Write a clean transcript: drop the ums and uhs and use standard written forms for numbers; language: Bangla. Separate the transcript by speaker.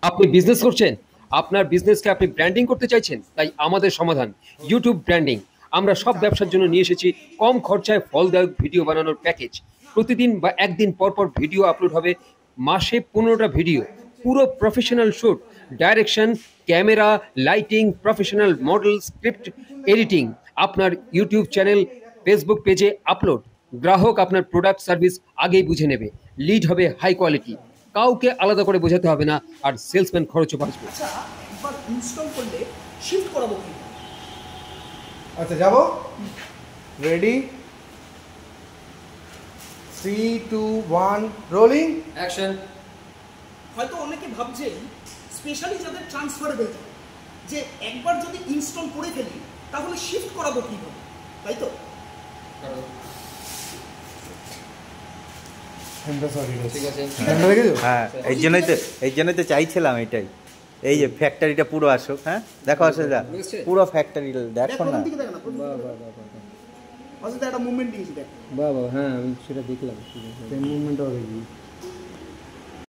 Speaker 1: আপনি বিজনেস করছেন, আপনার বিজনেসকে আপনি ব্র্যান্ডিং করতে চাইছেন, তাই আমাদের সমাধান ইউটিউব ব্র্যান্ডিং। আমরা সব ব্যবসার জন্য নিয়ে এসেছি কম খরচায় ফলদায়ক ভিডিও বানানোর প্যাকেজ। প্রতিদিন বা একদিন পর পর ভিডিও আপলোড হবে, মাসে 15টা ভিডিও, পুরো professional shoot, direction, camera, lighting, professional model, script, editing. আপনার ইউটিউব চ্যানেল, ফেসবুক পেজে আপলোড। গ্রাহক আপনার প্রোডাক্ট সার্ভিস আগেই বুঝে নেবে। লিড হবে হাই কোয়ালিটি, কাউকে আলাদা করে বোঝাতে হবে না, আর সেলসম্যান খরচও বাঁচবে।
Speaker 2: আচ্ছা, একবার ইনস্টল করলে শিফট করাবো কি?
Speaker 3: আচ্ছা যাব, রেডি, 3 2 1 রোলিং
Speaker 1: অ্যাকশন।
Speaker 2: হয়তো অনেকে ভাবছেন, স্পেশালি যাদের ট্রান্সফারেবল, যে একবার যদি ইনস্টল করে ফেলি তাহলে শিফট করাবো কীভাবে, তাই তো?
Speaker 1: ঠিক আছে।
Speaker 4: হ্যাঁ, এই জন্যই তো চাইছিলাম এটাই। এই যে ফ্যাক্টরিটা পুরো আসুক। হ্যাঁ দেখো আসলে
Speaker 1: বুঝেছে?
Speaker 4: পুরো ফ্যাক্টরি দেখো না।
Speaker 2: দিকে দেখো না, অযথা একটা মুভমেন্ট দিয়েছি, দেখ।
Speaker 1: বাহ বাহ, হ্যাঁ আমি সেটা দেখলাম।
Speaker 3: মুভমেন্ট হবে কি